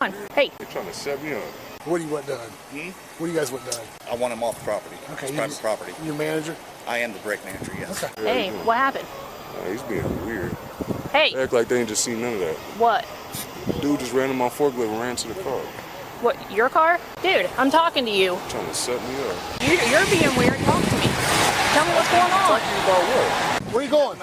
Hey. They're trying to set me up. What do you want done? What do you guys want done? I want him off the property. Okay. It's private property. Your manager? I am the brake manager, yes. Okay. Hey, what happened? He's being weird. Hey. They act like they ain't just seen none of that. What? Dude just ran in my forklift and ran to the car. What, your car? Dude, I'm talking to you. Trying to set me up. You're being weird. Talk to me. Tell me what's going on. Talking about what? Where are you going?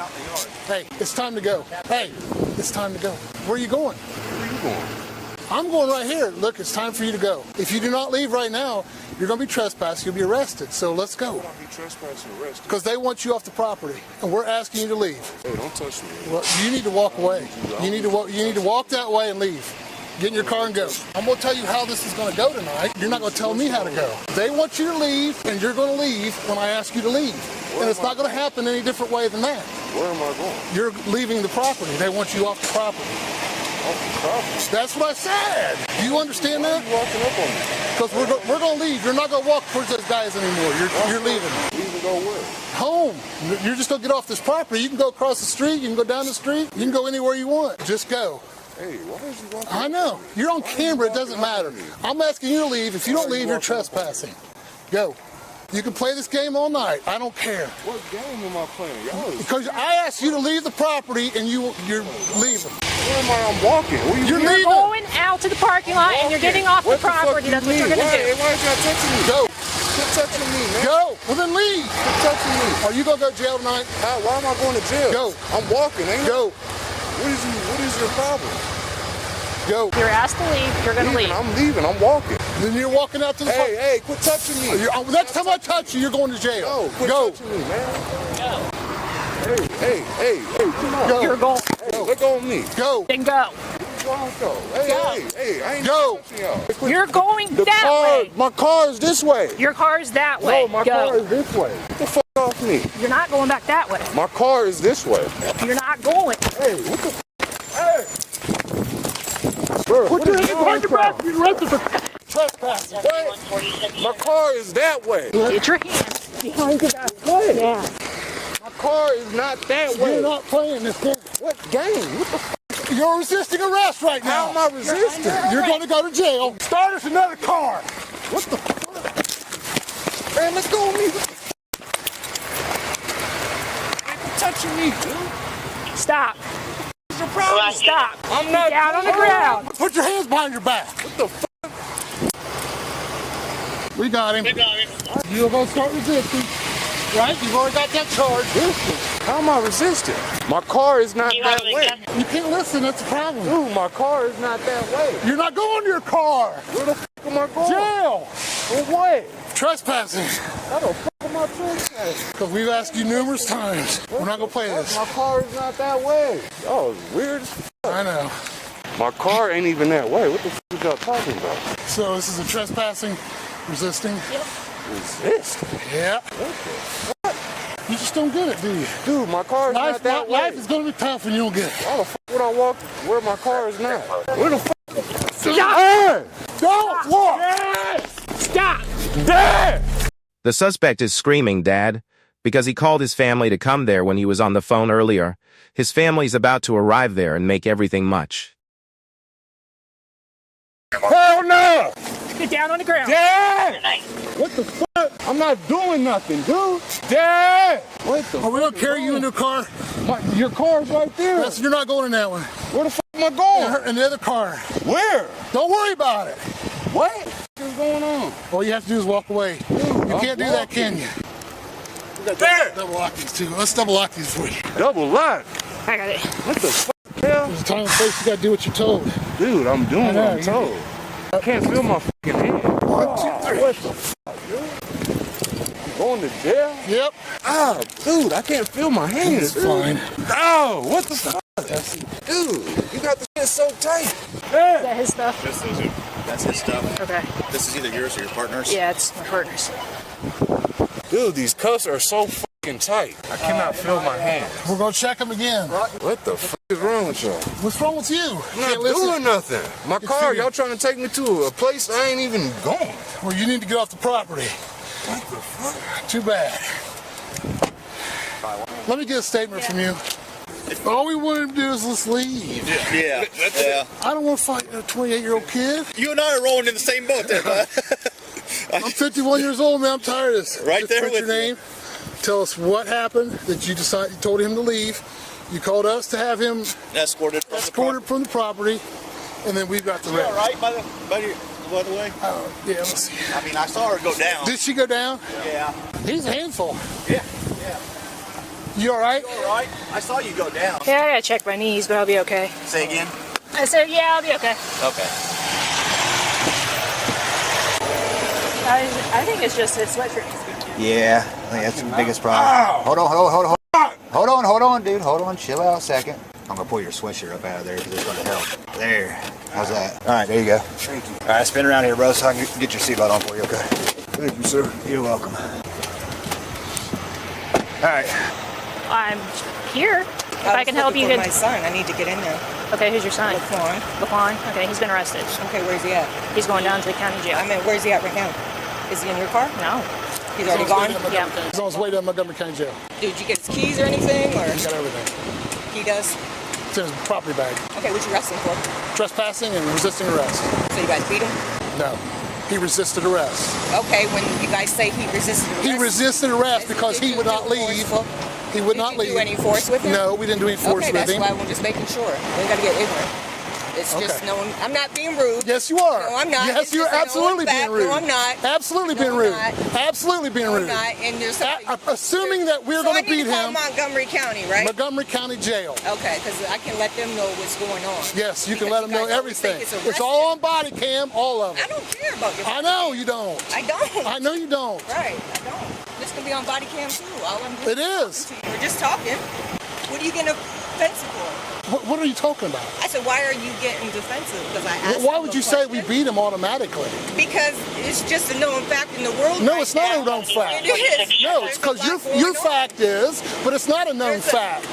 Hey, it's time to go. Hey, it's time to go. Where are you going? Where you going? I'm going right here. Look, it's time for you to go. If you do not leave right now, you're going to be trespassing. You'll be arrested. So let's go. Why not be trespassing and arrested? Because they want you off the property, and we're asking you to leave. Hey, don't touch me. Well, you need to walk away. You need to walk that way and leave. Get in your car and go. I'm going to tell you how this is going to go tonight. You're not going to tell me how to go. They want you to leave, and you're going to leave when I ask you to leave. And it's not going to happen any different way than that. Where am I going? You're leaving the property. They want you off the property. Off the property? That's what I said. Do you understand that? Why are you walking up on me? Because we're going to leave. You're not going to walk towards those guys anymore. You're leaving. Leaving go where? Home. You're just going to get off this property. You can go across the street. You can go down the street. You can go anywhere you want. Just go. Hey, why is you walking? I know. You're on camera. It doesn't matter. I'm asking you to leave. If you don't leave, you're trespassing. Go. You can play this game all night. I don't care. What game am I playing? Y'all is... Because I asked you to leave the property and you're leaving. Where am I? I'm walking. You're You're going out to the parking lot and you're getting off the property. That's what you're going to do. Why is y'all touching me? Go. Quit touching me, man. Go. Well, then leave. Quit touching me. Are you going to go to jail tonight? Why am I going to jail? Go. I'm walking, ain't Go. What is your problem? Go. You're asked to leave. You're going to leave. I'm leaving. I'm walking. Then you're walking out to the Hey, quit touching me. Next time I touch you, you're going to jail. No, quit Go. touching me, man. Hey, come on. Go. You're going. Hey, let go of me. Go. Then go. Hey, I ain't Go. touching y'all. You're going that way. My car is this way. Your car's that way. No, my car is this way. Get the fuck off me. You're not going back that way. My car is this way. You're not going. Hey, what the Hey! Bro, Put your hands behind your back. You're arrested for trespassing. What? My car is that way. Get your hands behind your back. Yeah. My car is not that way. You're not playing this game. What game? What the fuck? You're resisting arrest right now. How am I resisting? You're going to go to jail. Start us another car. What the fuck? Man, let's go with me. Quit touching me, dude. Stop. What's your problem? Stop. I'm not Get down on the ground. Put your hands behind your back. What the fuck? We got him. You're going to start resisting. Right? You've already got that charge. How am I resisting? My car is not that way. You can't listen. That's the problem. Dude, my car is not that way. You're not going to your car. Where the fuck am I going? Jail. For what? Trespassing. How the fuck am I trespassing? Because we've asked you numerous times. We're not going to play this. My car is not that way. Y'all is weird as fuck. I know. My car ain't even that way. What the fuck are y'all talking about? So this is a trespassing, resisting. Yep. Resist? Yeah. You just don't get it, do you? Dude, my car is not that way. Life is going to be tough and you don't get it. Why the fuck would I walk where my car is not? Where the fuck? Stop. Hey! Don't walk! Stop. Dad! The suspect is screaming, "Dad," because he called his family to come there when he was on the phone earlier. His family's about to arrive there and make everything much. Hell no! Get down on the ground. Dad! What the fuck? I'm not doing nothing, dude. Dad! What the Are we going to carry you into a car? Your car's right there. Yes, you're not going in that one. Where the fuck am I going? In the other car. Where? Don't worry about it. What? What is going on? All you have to do is walk away. You can't do that, can you? There! Double lock these two. Let's double lock these for you. Double lock? I got it. What the fuck? Hell? There's a time and place you got to do what you're told. Dude, I'm doing what I'm you- told. I can't feel my fucking hand. 1, 2, 3. What the fuck, dude? I'm going to jail? Yep. Ah, dude, I can't feel my hands. It's fine. Oh, what the fuck? Dude, you got the shit so tight. Is that his stuff? That's his stuff. Okay. This is either yours or your partner's. Yeah, it's my partner's. Dude, these cuffs are so fucking tight. I cannot feel my hands. We're going to check them again. What the fuck is wrong with y'all? What's wrong with you? I'm not doing nothing. My car, y'all trying to take me to a place I ain't even going. Well, you need to get off the property. What the fuck? Too bad. Let me get a statement from you. All we want him to do is just leave. Yeah. Yeah. I don't want to fight a 28-year-old kid. You and I are rolling in the same boat there, bud. I'm 51 years old, man. I'm tired of this. Right Just there put with your you. name. Tell us what happened that you told him to leave. You called us to have him Escorted from the property, and then we've got the You rest. all right, by the way? Yeah, let's see. I mean, I saw her go down. Did she go down? Yeah. He's a handful. Yeah. Yeah. You all right? You all right? I saw you go down. Yeah, I gotta check my knees, but I'll be okay. Say again? I said, yeah, I'll be okay. Okay. I think it's just his sweatshirt. Yeah, I think that's the biggest problem. Hold on, dude. Hold on. Chill out a second. I'm gonna pull your sweatshirt up out of there because it's gonna help. There. How's that? All right, there you go. Thank you. All right, spin around here, bro, so I can get your seatbelt on for you, okay? Thank you, sir. You're welcome. All right. I'm here. If I can help you, my son. I need to get in there. Okay, who's your son? Laquan. Laquan? Okay, he's been arrested. Okay, where's he at? He's going down to the county jail. I mean, where's he at right now? Is he in your car? No. He's already gone? Yeah. He's on his way to Montgomery County Jail. Did you get his keys or anything? Or He's got everything. he does? It's in his property bag. Okay, what you arresting for? Trespassing and resisting arrest. So you guys beat him? No. He resisted arrest. Okay, when you guys say he resisted arrest. He resisted arrest because he would not leave. He would not leave. Did you do any force with him? No, we didn't do any force okay, with him. that's why I'm just making sure. We ain't got to get ignorant. It's just knowing. I'm not being rude. Yes, you are. No, I'm not. Yes, It's you're just a absolutely known being fact. rude. No, I'm not. Absolutely No, being I'm rude. not. Absolutely being No, I'm rude. not. And there's Assuming that we're so going I to need beat to call him, Montgomery County, right? Montgomery County Jail. Okay, because I can let them know what's going on. Yes, you can Because let them know guys always think everything. it's It's all on body cam, all of I it. don't care about your I know you don't. I don't. I know you don't. Right, I don't. This can be on body cam too. All I'm doing It is. We're just talking. What are you getting offensive for? What are you talking about? I said, why are you getting defensive? Because I asked Why him would a you say we question. beat him automatically? Because it's just a known fact in the world. No, right it's not now. a known fact. It is. No, it's because There's a lot your going on. fact is, but it's not a known There's a- fact.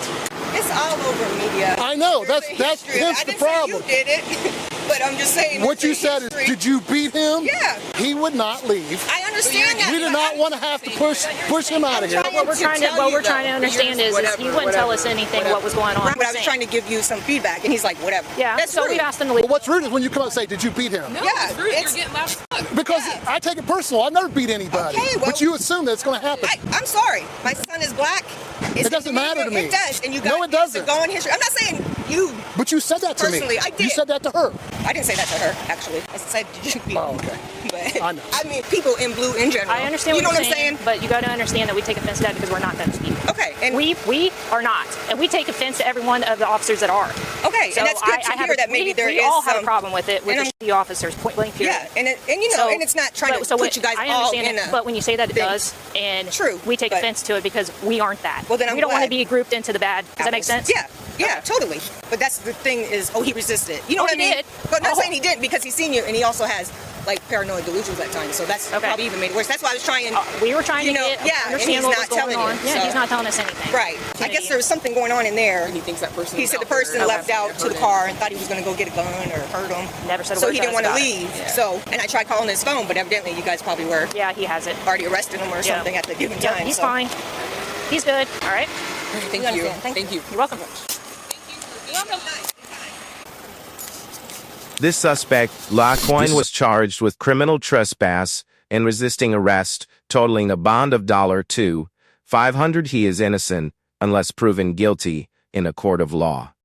It's all over media. I know, There's that's a history of it. hence I the didn't say problem. you did it, but I'm just saying. What you there's a said is, history. did you beat him? Yeah. He would not leave. I understand that. We did but not I'm- want to have to push him out of here. What we're trying to understand is he wouldn't tell us anything what was going on. Right, but I was trying to give you some feedback, and he's like, whatever. Yeah, That's so rude. we've asked him to leave. But what's rude is when you come up and say, did you beat him? Yeah, it's, You're getting loud as fuck. Because I take it personal. I've never beat anybody. Okay, well- But you assume that it's going to happen. I'm sorry. My son is black. It doesn't matter to me. It does, and you got No, it doesn't. to go in history. I'm not saying you. But you said that to me. Personally, I You did. said that to her. I didn't say that to her, actually. I said, did you beat Oh, me? okay. But, I know. I mean, people in blue in general. I understand you know what what you're I'm saying? but you got to understand that we take offense to that because we're not those people. Okay, and We are not, and we take offense to every one of the officers that are. okay, So and that's good to have hear that maybe there is we all have a some- problem with it with and the officers. Point blank period. Yeah, and you know, and it's not trying to put you guys I all understand in it, a. but when you say that, it thing. does, and True, we take but- offense to it because we aren't that. Well, then I'm we don't want to glad. be grouped into the bad. Does that make sense? Yeah, yeah, totally. But that's the thing is, he resisted. You know Oh, what I he mean? did. But not Oh. saying he didn't because he's seen you, and he also has like paranoid delusions at times. So that's Okay. probably even made it worse. That's why I was trying. We were trying you to know, get, yeah, and understand he's what not was going telling on. you. Yeah, so. he's not telling us anything. Right. I guess there was something going on in there. He thinks that person. He said the person left out to the car and thought he was going to go get a gun or hurt him. Never said a So word he to didn't us want to about it. leave. So, and I tried calling his phone, but evidently you guys probably were Yeah, he has it. already arrested him or Yeah. something at the given Yeah, time. he's so. fine. He's good. All right. Thank You you. understand. Thank you. You're welcome. This suspect, Laquan, was charged with criminal trespass and resisting arrest, totaling a bond of $2,500. He is innocent unless proven guilty in a court of law.